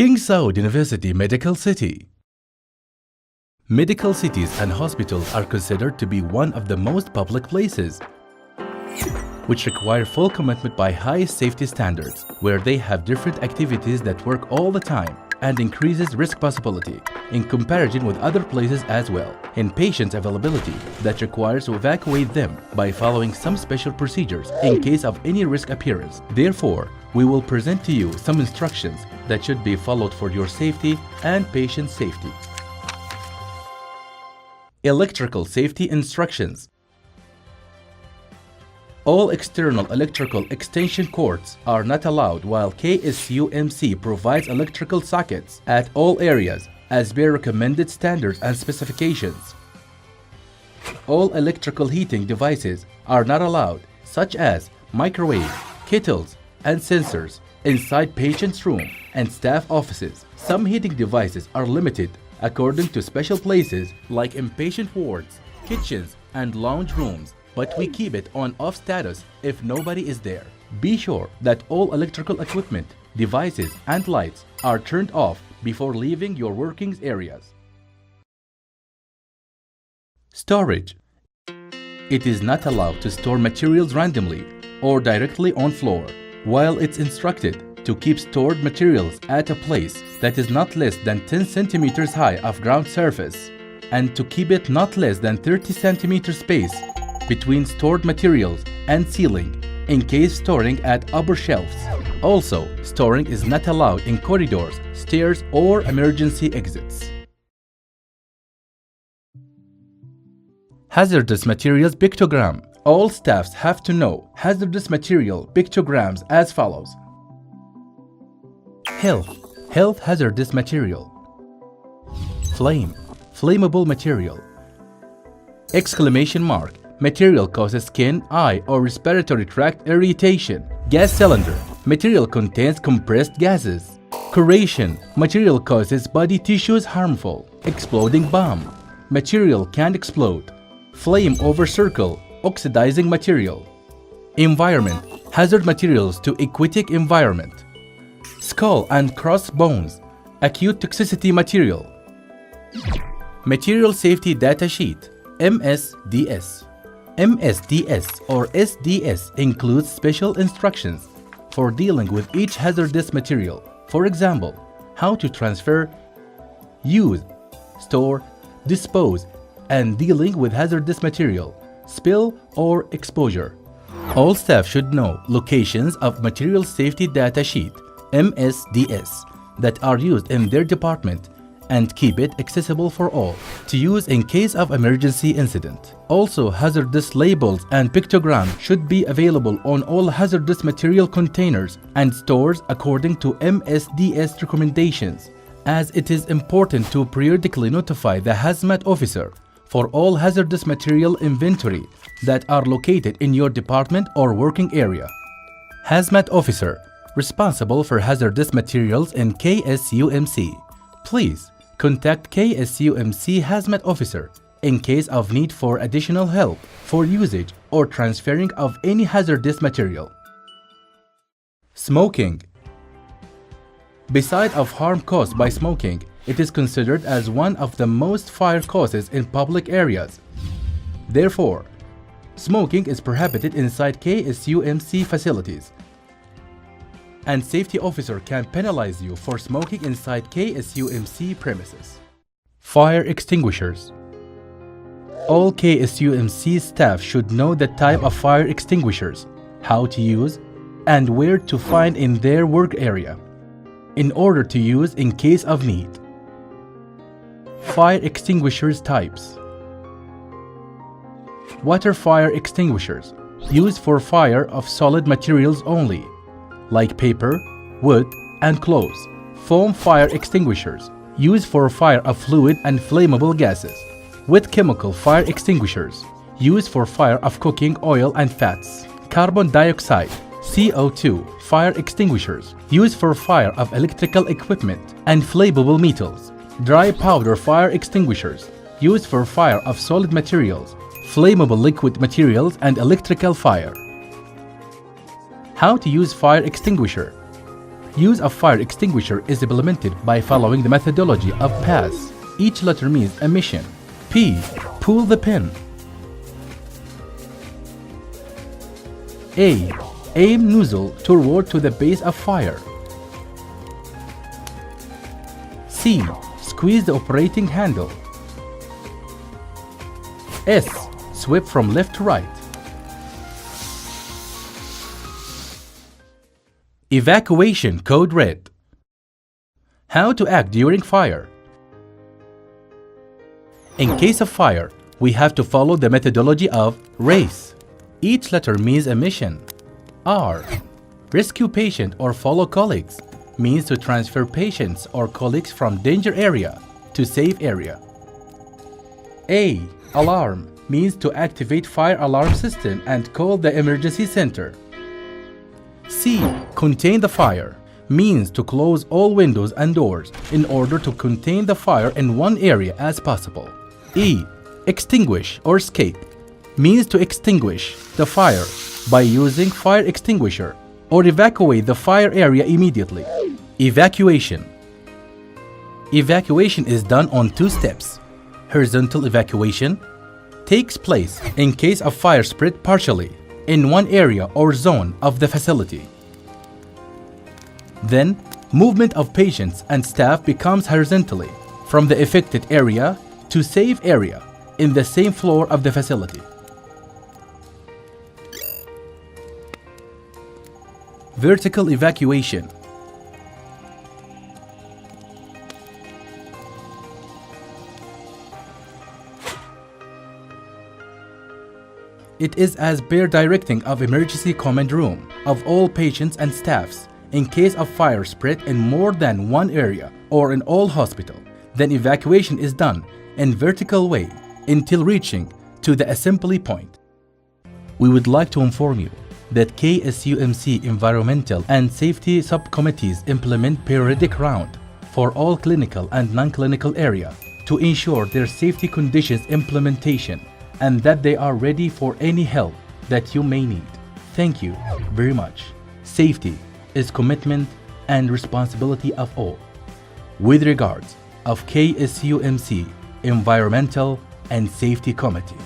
King Saud University Medical City. Medical cities and hospitals are considered to be one of the most public places, which require full commitment by highest safety standards, where they have different activities that work all the time and increases risk possibility in comparison with other places as well. In patient availability that requires to evacuate them by following some special procedures in case of any risk appearance. Therefore, we will present to you some instructions that should be followed for your safety and patient safety. Electrical safety instructions. All external electrical extension cords are not allowed, while KSUMC provides electrical sockets at all areas as per recommended standards and specifications. All electrical heating devices are not allowed, such as microwave, kettles, and sensors, inside patient's room and staff offices. Some heating devices are limited according to special places like inpatient wards, kitchens, and lounge rooms, but we keep it on off status if nobody is there. Be sure that all electrical equipment, devices, and lights are turned off before leaving your working areas. Storage. It is not allowed to store materials randomly or directly on floor, while it's instructed to keep stored materials at a place that is not less than 10 centimeters high of ground surface, and to keep it not less than 30 centimeter space between stored materials and ceiling in case storing at upper shelves. Also, storing is not allowed in corridors, stairs, or emergency exits. Hazardous materials pictogram. All staffs have to know hazardous material pictograms as follows. Health hazardous material. Flame, flammable material. Exclamation mark, material causes skin, eye, or respiratory tract irritation. Gas cylinder, material contains compressed gases. Corrosion, material causes body tissues harmful. Exploding bomb, material can explode. Flame over circle, oxidizing material. Environment, hazard materials to aquatic environment. Skull and crossbones, acute toxicity material. Material safety data sheet, MSDS. MSDS or SDS includes special instructions for dealing with each hazardous material. For example, how to transfer, use, store, dispose, and dealing with hazardous material, spill or exposure. All staff should know locations of Material Safety Data Sheet, MSDS, that are used in their department and keep it accessible for all to use in case of emergency incident. Also, hazardous labels and pictograms should be available on all hazardous material containers and stores according to MSDS recommendations, as it is important to periodically notify the hazmat officer for all hazardous material inventory that are located in your department or working area. Hazmat officer responsible for hazardous materials in KSUMC. Please contact KSUMC Hazmat Officer in case of need for additional help for usage or transferring of any hazardous material. Smoking. Beside of harm caused by smoking, it is considered as one of the most fire causes in public areas. Therefore, smoking is prohibited inside KSUMC facilities, and safety officer can penalize you for smoking inside KSUMC premises. Fire extinguishers. All KSUMC staff should know the type of fire extinguishers, how to use, and where to find in their work area, in order to use in case of need. Fire extinguishers types. Water fire extinguishers, used for fire of solid materials only, like paper, wood, and clothes. Foam fire extinguishers, used for fire of fluid and flammable gases. Wet chemical fire extinguishers, used for fire of cooking oil and fats. Carbon dioxide, CO2 fire extinguishers, used for fire of electrical equipment and flammable metals. Dry powder fire extinguishers, used for fire of solid materials, flammable liquid materials, and electrical fire. How to use fire extinguisher. Use of fire extinguisher is implemented by following the methodology of PASS. Each letter means a mission. P. Pull the pin. A. Aim nozzle toward to the base of fire. C. Squeeze the operating handle. S. Sweep from left to right. Evacuation code red. How to act during fire. In case of fire, we have to follow the methodology of RACE. Each letter means a mission. R. Rescue patient or follow colleagues means to transfer patients or colleagues from danger area to safe area. A. Alarm means to activate fire alarm system and call the emergency center. C. Contain the fire means to close all windows and doors in order to contain the fire in one area as possible. E. Extinguish or escape means to extinguish the fire by using fire extinguisher or evacuate the fire area immediately. Evacuation. Evacuation is done on two steps. Horizontal evacuation takes place in case of fire spread partially in one area or zone of the facility. Then, movement of patients and staff becomes horizontally from the affected area to safe area in the same floor of the facility. Vertical evacuation. It is as per directing of emergency command room of all patients and staffs in case of fire spread in more than one area or in all hospital. Then evacuation is done in vertical way until reaching to the assembly point. We would like to inform you that KSUMC Environmental and Safety Subcommittees implement periodic round for all clinical and non-clinical area to ensure their safety conditions implementation and that they are ready for any help that you may need. Thank you very much. Safety is commitment and responsibility of all. With regards of KSUMC Environmental and Safety Committee.